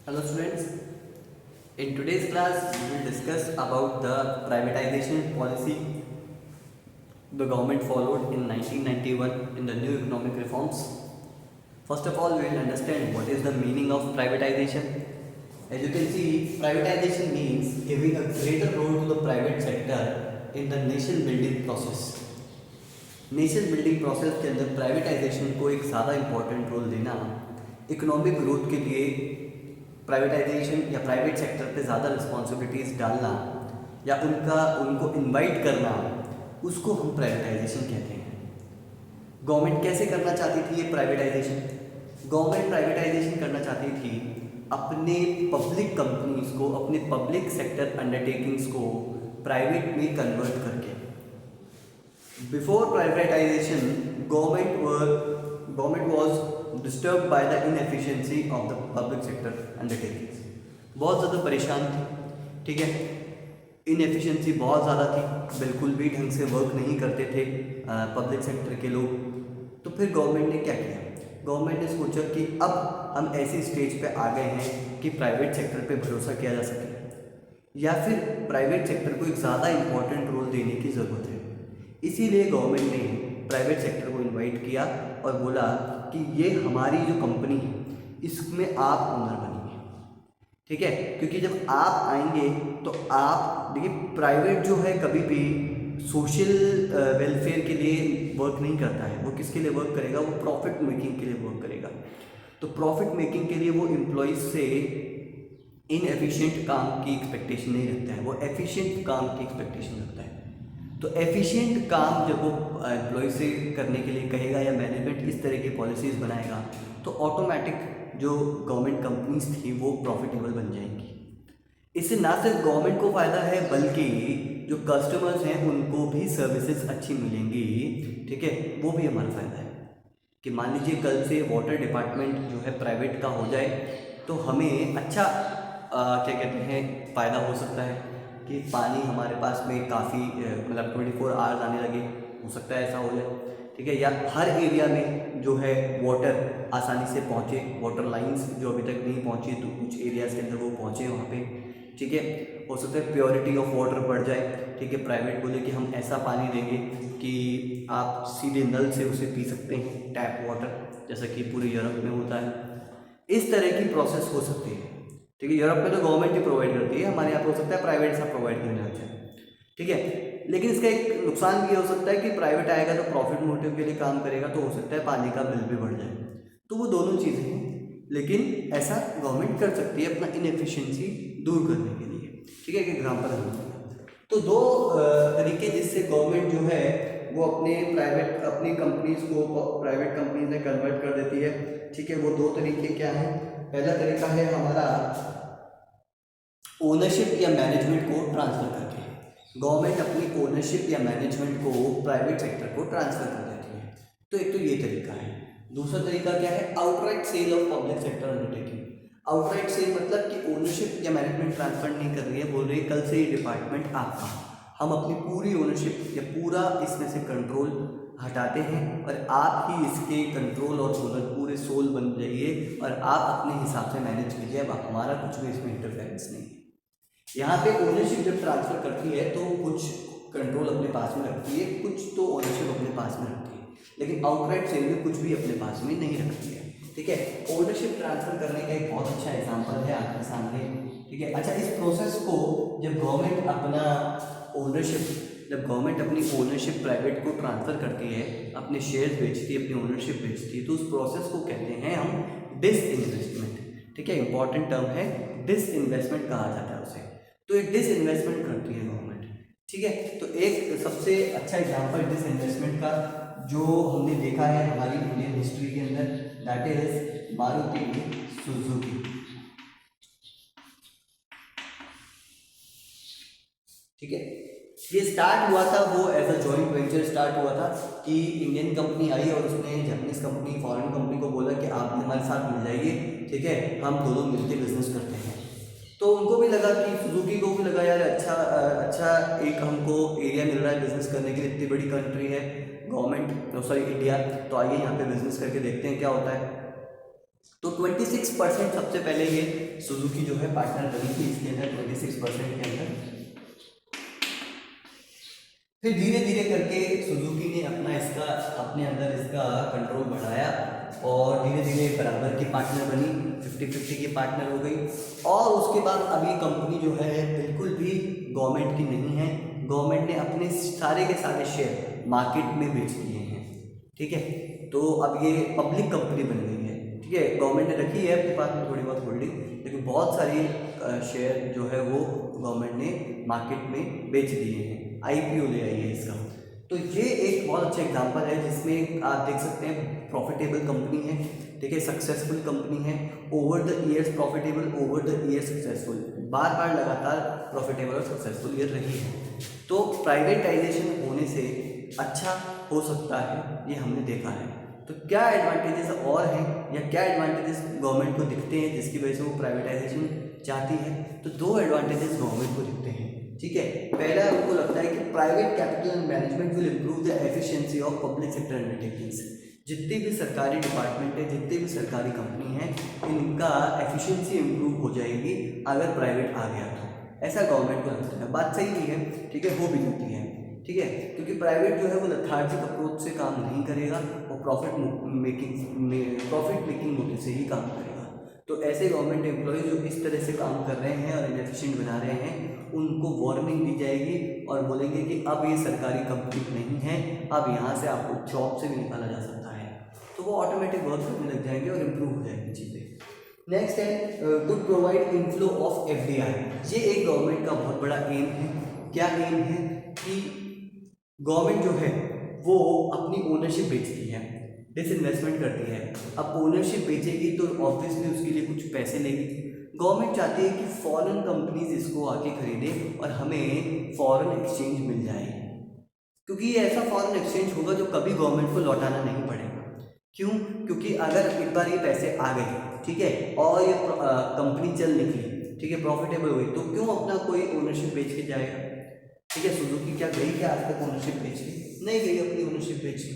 Hello students, in today's class we will discuss about the privatization policy the government followed in 1991 in the new economic reforms. First of all, we will understand what is the meaning of privatization. As you can see, privatization means giving a greater role to the private sector in the nation building process. Nation building process के अंदर privatisation को एक ज़्यादा important role देना, economic growth के लिए privatisation या private sector पे ज़्यादा रिस्पॉन्सिबिलिटीज़ डालना या उनको इनवाइट करना, उसको हम प्राइवेटाइजेशन कहते हैं। गवर्नमेंट कैसे करना चाहती थी ये प्राइवेटाइजेशन? गवर्नमेंट प्राइवेटाइजेशन करना चाहती थी अपने पब्लिक कंपनीज को, अपने पब्लिक सेक्टर अंडरटेकिंग्स को प्राइवेट में कन्वर्ट करके। Before privatization, government was disturbed by the inefficiency of the public sector undertakings. बहुत ज़्यादा परेशान थी, ठीक है। इनएफिशिएंसी बहुत ज़्यादा थी, बिल्कुल भी ढंग से वर्क नहीं करते थे पब्लिक सेक्टर के लोग। तो फिर गवर्नमेंट ने क्या किया? गवर्नमेंट ने सोचा कि अब हम ऐसी स्टेज पे आ गए हैं कि प्राइवेट सेक्टर पे भरोसा किया जा सके या फिर प्राइवेट सेक्टर को एक ज़्यादा इम्पोर्टेंट रोल देने की ज़रूरत है। इसीलिए गवर्नमेंट ने प्राइवेट सेक्टर को इनवाइट किया और बोला कि ये हमारी जो कंपनी है इसमें आप ओनर बनिए, ठीक है। क्योंकि जब आप आएंगे तो आप देखिए, प्राइवेट जो है कभी भी सोशल वेलफेयर के लिए वर्क नहीं करता है। वो किसके लिए वर्क करेगा? वो प्रॉफिट मेकिंग के लिए वर्क करेगा। तो प्रॉफिट मेकिंग के लिए वो एम्प्लॉयज़ से इनएफिशिएंट काम की एक्सपेक्टेशन नहीं रखता है, वो एफिशिएंट काम की एक्सपेक्टेशन रखता है। तो एफिशिएंट काम जब वो एम्प्लॉय से करने के लिए कहेगा या मैनेजमेंट इस तरह की पॉलिसीज़ बनाएगा तो ऑटोमेटिक जो गवर्नमेंट कंपनीज थी वो प्रॉफिटेबल बन जाएंगी। इससे ना सिर्फ गवर्नमेंट को फ़ायदा है बल्कि जो कस्टमर्स हैं उनको भी सर्विसेज अच्छी मिलेंगी, ठीक है। वो भी हमारा फ़ायदा है कि मान लीजिए कल से वाटर डिपार्टमेंट जो है प्राइवेट का हो जाए तो हमें अच्छा क्या कहते हैं फ़ायदा हो सकता है कि पानी हमारे पास में काफ़ी मतलब 24 आवर्स आने लगे, हो सकता है ऐसा हो जाए, ठीक है। या हर एरिया में जो है वाटर आसानी से पहुँचे, वाटर लाइंस जो अभी तक नहीं पहुँची तो कुछ एरियाज़ के अंदर वो पहुँचे वहाँ पे, ठीक है। हो सकता है प्योरिटी ऑफ वाटर बढ़ जाए, ठीक है। प्राइवेट बोले कि हम ऐसा पानी देंगे कि आप सीधे नल से उसे पी सकते हैं, टैप वाटर, जैसा कि पूरे यूरोप में होता है। इस तरह की प्रोसेस हो सकती है, ठीक है। यूरोप में तो गवर्नमेंट ही प्रोवाइड करती है, हमारे यहाँ पे हो सकता है प्राइवेट सा प्रोवाइड करने लग जाए, ठीक है। लेकिन इसका एक नुकसान भी हो सकता है कि प्राइवेट आएगा तो प्रॉफिट मोटिव के लिए काम करेगा, तो हो सकता है पानी का बिल भी बढ़ जाए। तो वो दोनों चीज़ें हैं, लेकिन ऐसा गवर्नमेंट कर सकती है अपना इनएफिशिएंसी दूर करने के लिए, ठीक है। एक एग्जाम्पल हम तो दो तरीके जिससे गवर्नमेंट जो है वो अपनी कंपनीज को प्राइवेट कंपनीज में कन्वर्ट कर देती है, ठीक है। वो दो तरीके क्या हैं? पहला तरीका है हमारा ओनरशिप या मैनेजमेंट को ट्रांसफ़र करके। गवर्नमेंट अपनी ओनरशिप या मैनेजमेंट को प्राइवेट सेक्टर को ट्रांसफ़र कर देती है, तो एक तो ये तरीका है। दूसरा तरीका क्या है? Outright sale of public sector undertaking. Outright sale मतलब कि ओनरशिप या मैनेजमेंट ट्रांसफ़र नहीं कर रही है, बोल रही है कल से ये डिपार्टमेंट आपका, हम अपनी पूरी ओनरशिप या पूरा इसमें से कंट्रोल हटाते हैं और आप ही इसके कंट्रोल और ओनर पूरे सोल बन जाइए और आप अपने हिसाब से मैनेज कीजिए, अब हमारा कुछ भी इसमें इंटरफेरेंस नहीं है। यहाँ पे ओनरशिप जब ट्रांसफ़र करती है तो कुछ कंट्रोल अपने पास में रखती है, कुछ तो ओनरशिप अपने पास में रखती है, लेकिन आउटराइट सेल में कुछ भी अपने पास में नहीं रखती है, ठीक है। ओनरशिप ट्रांसफ़र करने का एक बहुत अच्छा एग्जांपल है आपके सामने, ठीक है। अच्छा, इस प्रोसेस को जब गवर्नमेंट अपनी ओनरशिप प्राइवेट को ट्रांसफ़र करती है, अपने शेयर्स बेचती है, अपनी ओनरशिप बेचती है, तो उस प्रोसेस को कहते हैं हम डिसइन्वेस्टमेंट, ठीक है। इंपॉर्टेंट टर्म है, डिसइन्वेस्टमेंट कहा जाता है उसे। तो एक डिसइन्वेस्टमेंट करती है गवर्नमेंट, ठीक है। तो एक सबसे अच्छा एग्जांपल डिसइन्वेस्टमेंट का जो हमने देखा है हमारी इंडियन हिस्ट्री के अंदर, दैट इज मारुति सुजुकी, ठीक है। ये स्टार्ट हुआ था, वो as a joint venture start हुआ था कि इंडियन कंपनी आई और उसने जापानीज कंपनी, फॉरेन कंपनी को बोला कि आप हमारे साथ मिल जाइए, ठीक है, हम दोनों मिलकर बिजनेस करते हैं। तो उनको भी लगा कि सुजुकी को भी लगा यार अच्छा एक हमको एरिया मिल रहा है बिजनेस करने के लिए, इतनी बड़ी कंट्री है गवर्नमेंट, इंडिया, तो आइए यहाँ पे बिजनेस करके देखते हैं क्या होता है। तो 26% सबसे पहले ये सुजुकी जो है पार्टनर बनी थी इसके अंदर 26% के अंदर। फिर धीरे धीरे करके सुजुकी ने अपने अंदर इसका कंट्रोल बढ़ाया और धीरे धीरे बराबर की पार्टनर बनी, 50-50 की पार्टनर हो गई। और उसके बाद अब ये कंपनी जो है बिल्कुल भी गवर्नमेंट की नहीं है, गवर्नमेंट ने अपने सारे के सारे शेयर मार्केट में बेच दिए हैं, ठीक है। तो अब ये पब्लिक कंपनी बन गई है, ठीक है। गवर्नमेंट ने रखी है अपने पास में थोड़ी बहुत होल्डिंग, लेकिन बहुत सारी शेयर जो है वो गवर्नमेंट ने मार्केट में बेच दिए हैं, आईपीओ ले आई है इसका। तो ये एक बहुत अच्छा एग्जांपल है जिसमें आप देख सकते हैं प्रॉफिटेबल कंपनी है, ठीक है, सक्सेसफुल कंपनी है, over the years profitable, over the years successful, बार बार लगातार प्रॉफिटेबल और सक्सेसफुल ईयर रही है। तो प्राइवेटाइजेशन होने से अच्छा हो सकता है, ये हमने देखा है। तो क्या एडवांटेजेस और हैं या क्या एडवांटेजेस गवर्नमेंट को दिखते हैं जिसकी वजह से वो प्राइवेटाइजेशन चाहती है? तो दो एडवांटेजेस गवर्नमेंट को दिखते हैं, ठीक है। पहला उनको लगता है कि private capital and management will improve the efficiency of public sector undertakings. जितनी भी सरकारी डिपार्टमेंट है, जितनी भी सरकारी कंपनी है, इनका एफिशिएंसी इम्प्रूव हो जाएगी अगर प्राइवेट आ गया तो, ऐसा गवर्नमेंट को लगता है। बात सही नहीं है, ठीक है, हो भी जाती है, ठीक है, क्योंकि प्राइवेट जो है वो लथार्जिक अप्रोच से काम नहीं करेगा, वो प्रॉफिट मेकिंग मोटिव से ही काम करेगा। तो ऐसे गवर्नमेंट एम्प्लॉय जो इस तरह से काम कर रहे हैं और इनएफिशिएंट बना रहे हैं, उनको वार्निंग दी जाएगी और बोलेंगे कि अब ये सरकारी कंपनी नहीं है, अब यहाँ से आपको जॉब से भी निकाला जा सकता है। तो वो ऑटोमेटिक वर्क करने लग जाएंगे और इम्प्रूव हो जाएंगी चीज़ें। नेक्स्ट है to provide inflow of FDI. ये एक गवर्नमेंट का बहुत बड़ा एम है। क्या एम है कि गवर्नमेंट जो है वो अपनी ओनरशिप बेचती है, डिसइन्वेस्टमेंट करती है। अब ओनरशिप बेचेगी तो ऑब्वियसली उसके लिए कुछ पैसे लेगी। गवर्नमेंट चाहती है कि फॉरेन कंपनीज इसको आके खरीदे और हमें फॉरेन एक्सचेंज मिल जाए, क्योंकि ये ऐसा फॉरेन एक्सचेंज होगा जो कभी गवर्नमेंट को लौटाना नहीं पड़ेगा। क्यों? क्योंकि अगर एक बार ये पैसे आ गए, ठीक है, और ये कंपनी चल निकली, ठीक है, प्रॉफिटेबल हुई, तो क्यों अपना कोई ओनरशिप बेच के जाएगा? ठीक है, सुजुकी क्या गई क्या आज तक ओनरशिप बेच के? नहीं गई अपनी ओनरशिप बेच के,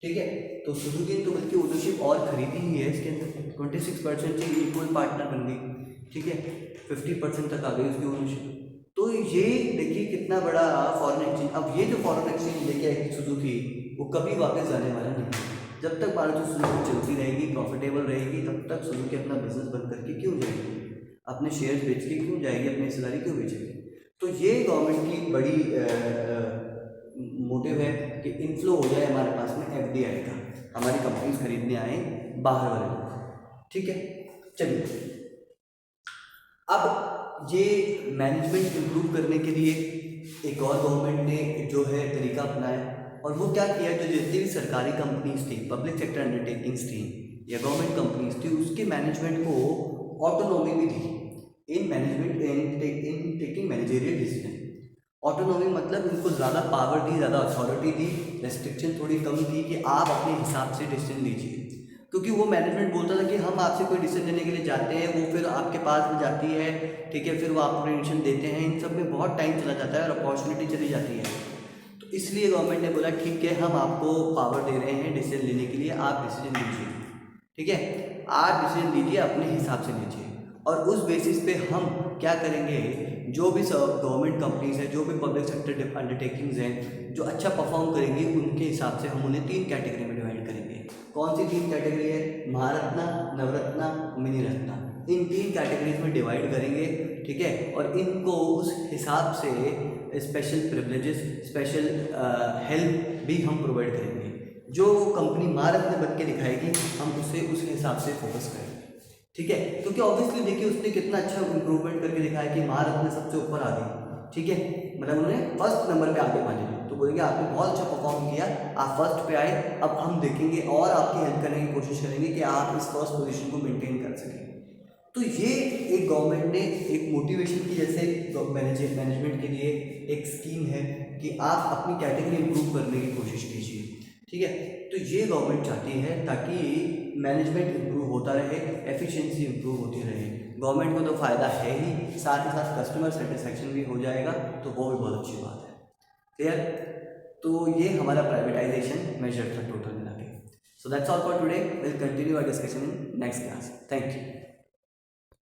ठीक है। तो सुजुकी ने तो बल्कि ओनरशिप और खरीदी ही है इसके अंदर, 26% से इक्वल पार्टनर बन गई, ठीक है, 50% तक आ गई उसकी ओनरशिप। तो ये देखिए कितना बड़ा फॉरेन एक्सचेंज। अब ये जो फॉरेन एक्सचेंज लेके आएगी सुजुकी, वो कभी वापस जाने वाला नहीं है। जब तक मारुति सुजुकी चलती रहेगी, प्रॉफिटेबल रहेगी, तब तक सुजुकी अपना बिजनेस बंद करके क्यों जाएगी? अपने शेयर्स बेच के क्यों जाएगी? अपनी हिस्सेदारी क्यों बेचेगी? तो ये गवर्नमेंट की बड़ी मोटिव है कि इनफ्लो हो जाए हमारे पास में एफडीआई का, हमारी कंपनीज खरीदने आए बाहर वाले लोग, ठीक है। चलिए, अब ये मैनेजमेंट इम्प्रूव करने के लिए एक और गवर्नमेंट ने जो है तरीका अपनाया, और वो क्या किया, जो जितनी भी सरकारी कंपनीज थी, पब्लिक सेक्टर अंडरटेकिंग्स थी या गवर्नमेंट कंपनीज थी, उसके मैनेजमेंट को ऑटोनॉमी भी दी in management in taking managerial decision. Autonomy मतलब उनको ज़्यादा पावर दी, ज़्यादा अथॉरिटी दी, रेस्ट्रिक्शन थोड़ी कम दी कि आप अपने हिसाब से डिसीजन लीजिए। क्योंकि वो मैनेजमेंट बोलता था कि हम आपसे कोई डिसीजन लेने के लिए जाते हैं, वो फिर आपके पास में जाती है, ठीक है, फिर वो आपको डिसीजन देते हैं, इन सब में बहुत टाइम चला जाता है और अपॉर्चुनिटी चली जाती है। तो इसलिए गवर्नमेंट ने बोला ठीक है, हम आपको पावर दे रहे हैं डिसीजन लेने के लिए, आप डिसीजन लीजिए, ठीक है, आप डिसीजन लीजिए, अपने हिसाब से लीजिए। और उस बेसिस पे हम क्या करेंगे, जो भी गवर्नमेंट कंपनीज हैं, जो भी पब्लिक सेक्टर अंडरटेकिंग्स हैं, जो अच्छा परफॉर्म करेंगी, उनके हिसाब से हम उन्हें 3 कैटेगरी में डिवाइड करेंगे। कौन सी 3 कैटेगरी है? महारत्ना, नवरत्ना, मिनी रत्ना। इन 3 कैटेगरीज में डिवाइड करेंगे, ठीक है, और इनको उस हिसाब से स्पेशल प्रिविलेजेस, स्पेशल हेल्प भी हम प्रोवाइड करेंगे। जो कंपनी महारत्न बन के दिखाएगी, हम उसे उस हिसाब से फोकस करेंगे, ठीक है। क्योंकि ऑब्वियसली देखिए उसने कितना अच्छा इंप्रूवमेंट करके दिखाया कि महारत्न सबसे ऊपर आ गई, ठीक है, मतलब उन्होंने फर्स्ट नंबर पे आगे मान ली, तो बोलेंगे आपने बहुत अच्छा परफॉर्म किया, आप फर्स्ट पे आए, अब हम देखेंगे और आपकी हेल्प करने की कोशिश करेंगे कि आप इस फर्स्ट पोजीशन को मेंटेन कर सकें। तो ये एक गवर्नमेंट ने एक मोटिवेशन की जैसे मैनेजमेंट के लिए एक स्कीम है कि आप अपनी कैटेगरी इंप्रूव करने की कोशिश कीजिए, ठीक है। तो ये गवर्नमेंट चाहती है ताकि मैनेजमेंट इंप्रूव होता रहे, एफिशिएंसी इंप्रूव होती रहे। गवर्नमेंट को तो फ़ायदा है ही, साथ ही साथ कस्टमर सेटिस्फैक्शन भी हो जाएगा, तो वो भी बहुत अच्छी बात है। क्लियर? तो ये हमारा प्राइवेटाइजेशन मेजर था टोटल मिला के। So that's all for today. We'll continue our discussion in next class. Thank you.